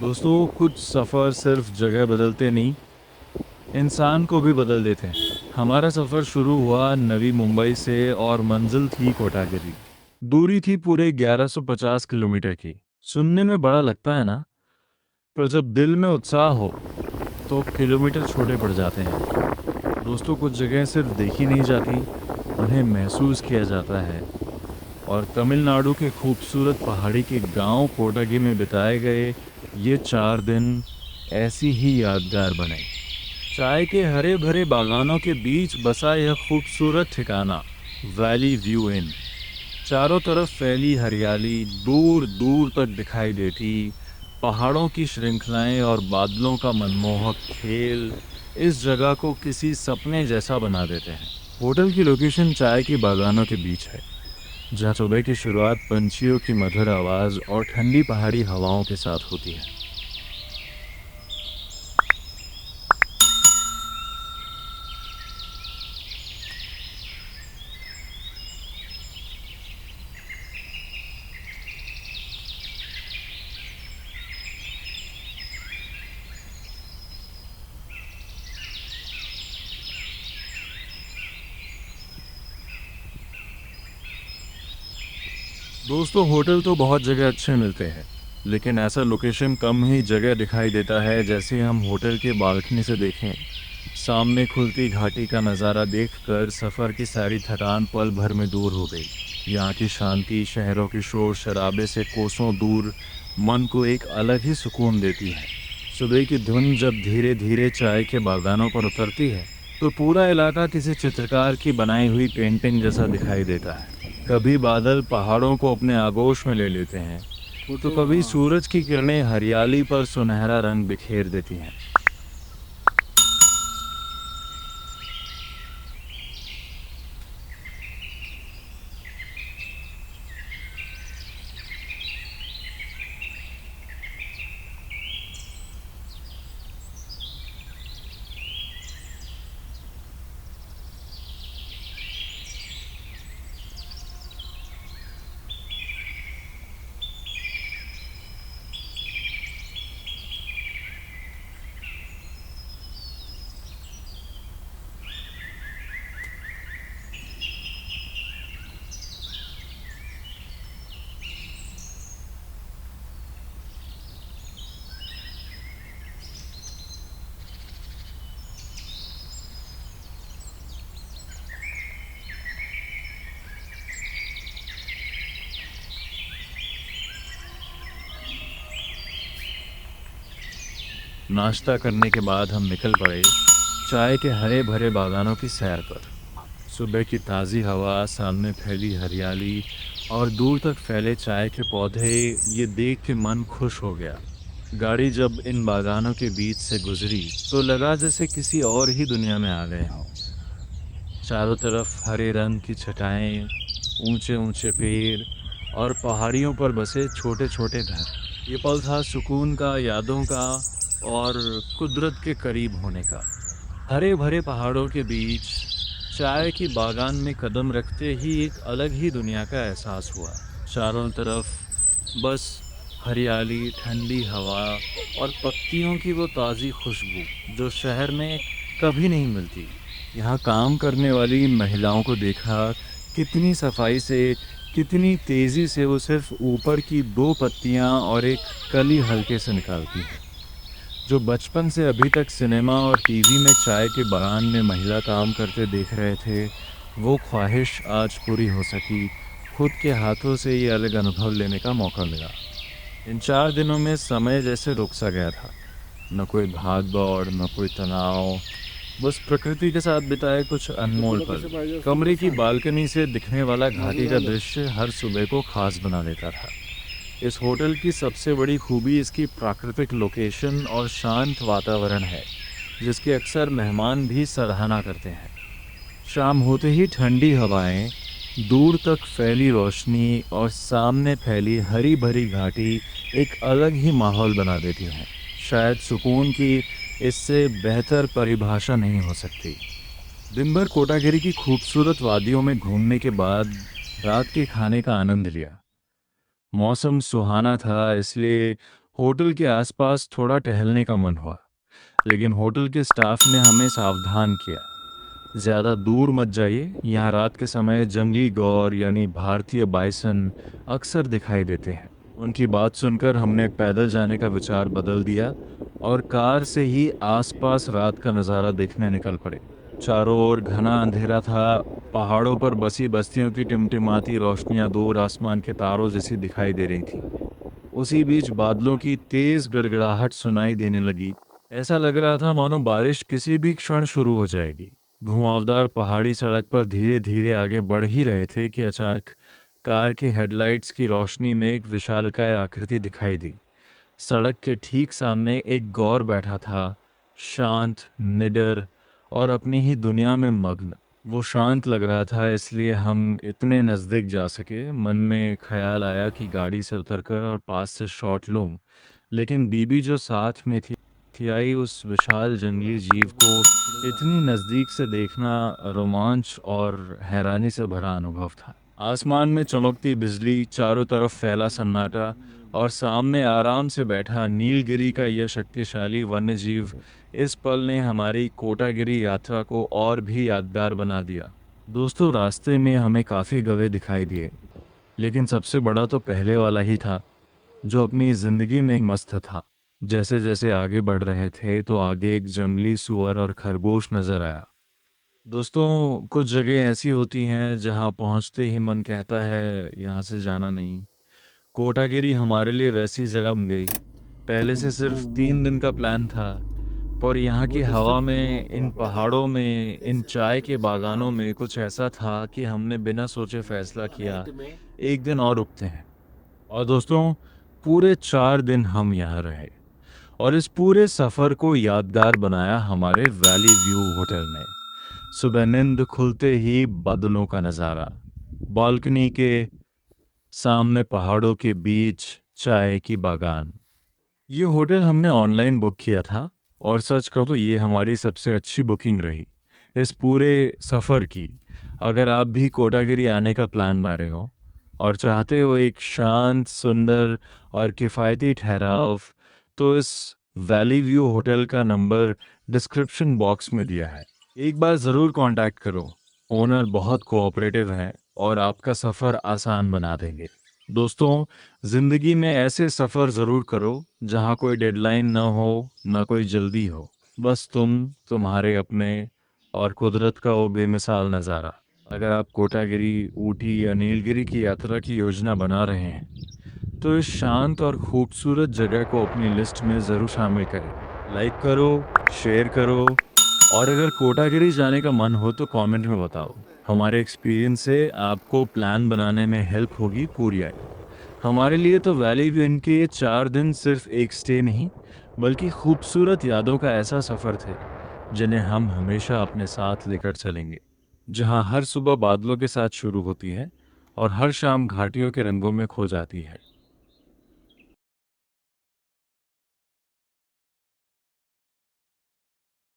दोस्तों, कुछ सफ़र सिर्फ जगह बदलते नहीं, इंसान को भी बदल देते हैं। हमारा सफ़र शुरू हुआ नवी मुंबई से और मंजिल थी कोटागिरी। दूरी थी पूरे 1150 किलोमीटर की। सुनने में बड़ा लगता है ना, पर जब दिल में उत्साह हो तो किलोमीटर छोटे पड़ जाते हैं। दोस्तों, कुछ जगह सिर्फ देखी नहीं जाती, उन्हें महसूस किया जाता है। और तमिलनाडु के खूबसूरत पहाड़ी के गांव कोटागी में बिताए गए ये 4 दिन ऐसी ही यादगार बने। चाय के हरे भरे बागानों के बीच बसा यह खूबसूरत ठिकाना, वैली व्यू इन। चारों तरफ फैली हरियाली दूर दूर तक दिखाई देती, पहाड़ों की श्रृंखलाएं और बादलों का मनमोहक खेल इस जगह को किसी सपने जैसा बना देते हैं। होटल की लोकेशन चाय के बागानों के बीच है, जहाँ सुबह की शुरुआत पंछियों की मधुर आवाज़ और ठंडी पहाड़ी हवाओं के साथ होती है। दोस्तों, होटल तो बहुत जगह अच्छे मिलते हैं, लेकिन ऐसा लोकेशन कम ही जगह दिखाई देता है जैसे हम होटल के बालकनी से देखें। सामने खुलती घाटी का नज़ारा देखकर सफ़र की सारी थकान पल भर में दूर हो गई। यहाँ की शांति शहरों की शोर शराबे से कोसों दूर मन को एक अलग ही सुकून देती है। सुबह की धुन जब धीरे धीरे चाय के बागानों पर उतरती है तो पूरा इलाका किसी चित्रकार की बनाई हुई पेंटिंग जैसा दिखाई देता है। कभी बादल पहाड़ों को अपने आगोश में ले लेते हैं, तो कभी सूरज की किरणें हरियाली पर सुनहरा रंग बिखेर देती हैं। नाश्ता करने के बाद हम निकल पड़े चाय के हरे भरे बागानों की सैर पर। सुबह की ताज़ी हवा, सामने फैली हरियाली और दूर तक फैले चाय के पौधे, ये देख के मन खुश हो गया। गाड़ी जब इन बागानों के बीच से गुजरी तो लगा जैसे किसी और ही दुनिया में आ गए हों। चारों तरफ हरे रंग की छटाएं, ऊंचे ऊंचे पेड़ और पहाड़ियों पर बसे छोटे छोटे घर। ये पल था सुकून का, यादों का और कुदरत के करीब होने का। हरे भरे पहाड़ों के बीच चाय की बागान में कदम रखते ही एक अलग ही दुनिया का एहसास हुआ। चारों तरफ बस हरियाली, ठंडी हवा और पत्तियों की वो ताज़ी खुशबू जो शहर में कभी नहीं मिलती। यहाँ काम करने वाली महिलाओं को देखा, कितनी सफाई से, कितनी तेज़ी से वो सिर्फ ऊपर की 2 पत्तियाँ और एक कली हल्के से निकालती हैं। जो बचपन से अभी तक सिनेमा और टीवी में चाय के बगान में महिला काम करते देख रहे थे, वो ख्वाहिश आज पूरी हो सकी। खुद के हाथों से ये अलग अनुभव लेने का मौका मिला। इन 4 दिनों में समय जैसे रुक सा गया था। न कोई भाग दौड़, न कोई तनाव, बस प्रकृति के साथ बिताए कुछ अनमोल पल। कमरे की बालकनी से दिखने वाला घाटी का दृश्य हर सुबह को खास बना देता था। इस होटल की सबसे बड़ी खूबी इसकी प्राकृतिक लोकेशन और शांत वातावरण है, जिसकी अक्सर मेहमान भी सराहना करते हैं। शाम होते ही ठंडी हवाएं, दूर तक फैली रोशनी और सामने फैली हरी भरी घाटी एक अलग ही माहौल बना देती हैं। शायद सुकून की इससे बेहतर परिभाषा नहीं हो सकती। दिन भर कोटागिरी की खूबसूरत वादियों में घूमने के बाद रात के खाने का आनंद लिया। मौसम सुहाना था, इसलिए होटल के आसपास थोड़ा टहलने का मन हुआ, लेकिन होटल के स्टाफ ने हमें सावधान किया, ज़्यादा दूर मत जाइए, यहाँ रात के समय जंगली गौर यानी भारतीय बाइसन अक्सर दिखाई देते हैं। उनकी बात सुनकर हमने पैदल जाने का विचार बदल दिया और कार से ही आसपास रात का नज़ारा देखने निकल पड़े। चारों ओर घना अंधेरा था, पहाड़ों पर बसी बस्तियों की टिमटिमाती रोशनियां दूर आसमान के तारों जैसी दिखाई दे रही थी। उसी बीच बादलों की तेज गड़गड़ाहट सुनाई देने लगी। ऐसा लग रहा था मानो बारिश किसी भी क्षण शुरू हो जाएगी। घुमावदार पहाड़ी सड़क पर धीरे धीरे आगे बढ़ ही रहे थे कि अचानक कार की हेडलाइट्स की रोशनी में एक विशालकाय आकृति दिखाई दी। सड़क के ठीक सामने एक गौर बैठा था, शांत, निडर और अपनी ही दुनिया में मग्न। वो शांत लग रहा था, इसलिए हम इतने नज़दीक जा सके। मन में ख्याल आया कि गाड़ी से उतरकर और पास से शॉट लूं, लेकिन बीबी जो साथ में थी आई उस विशाल जंगली जीव को इतनी नज़दीक से देखना रोमांच और हैरानी से भरा अनुभव था। आसमान में चमकती बिजली, चारों तरफ फैला सन्नाटा और सामने आराम से बैठा नीलगिरी का यह शक्तिशाली वन्यजीव, इस पल ने हमारी कोटागिरी यात्रा को और भी यादगार बना दिया। दोस्तों, रास्ते में हमें काफ़ी गधे दिखाई दिए, लेकिन सबसे बड़ा तो पहले वाला ही था, जो अपनी ज़िंदगी में मस्त था। जैसे जैसे आगे बढ़ रहे थे तो आगे एक जंगली सुअर और खरगोश नज़र आया। दोस्तों, कुछ जगह ऐसी होती हैं जहां पहुंचते ही मन कहता है यहाँ से जाना नहीं। कोटागिरी हमारे लिए वैसी जगह बन गई। पहले से सिर्फ 3 दिन का प्लान था, पर यहाँ की हवा में, इन पहाड़ों में, इन चाय के बागानों में कुछ ऐसा था कि हमने बिना सोचे फैसला किया, एक दिन और रुकते हैं। और दोस्तों, पूरे 4 दिन हम यहाँ रहे और इस पूरे सफ़र को यादगार बनाया हमारे वैली व्यू होटल ने। सुबह नींद खुलते ही बादलों का नज़ारा, बालकनी के सामने पहाड़ों के बीच चाय की बागान। ये होटल हमने ऑनलाइन बुक किया था और सच कहूँ तो ये हमारी सबसे अच्छी बुकिंग रही इस पूरे सफ़र की। अगर आप भी कोटागिरी आने का प्लान बना रहे हो और चाहते हो एक शांत, सुंदर और किफ़ायती ठहराव, तो इस वैली व्यू होटल का नंबर डिस्क्रिप्शन बॉक्स में दिया है। एक बार ज़रूर कांटेक्ट करो। ओनर बहुत कोऑपरेटिव हैं और आपका सफ़र आसान बना देंगे। दोस्तों, ज़िंदगी में ऐसे सफ़र ज़रूर करो जहाँ कोई डेडलाइन ना हो, ना कोई जल्दी हो, बस तुम्हारे अपने और कुदरत का वो बेमिसाल नज़ारा। अगर आप कोटागिरी, ऊटी या नीलगिरी की यात्रा की योजना बना रहे हैं, तो इस शांत और खूबसूरत जगह को अपनी लिस्ट में ज़रूर शामिल करें। लाइक करो, शेयर करो और अगर कोटागिरी जाने का मन हो तो कमेंट में बताओ। हमारे एक्सपीरियंस से आपको प्लान बनाने में हेल्प होगी पूरी आई। हमारे लिए तो वैली व्यू के ये 4 दिन सिर्फ एक स्टे नहीं, बल्कि खूबसूरत यादों का ऐसा सफ़र थे जिन्हें हम हमेशा अपने साथ लेकर चलेंगे। जहाँ हर सुबह बादलों के साथ शुरू होती है और हर शाम घाटियों के रंगों में खो जाती है।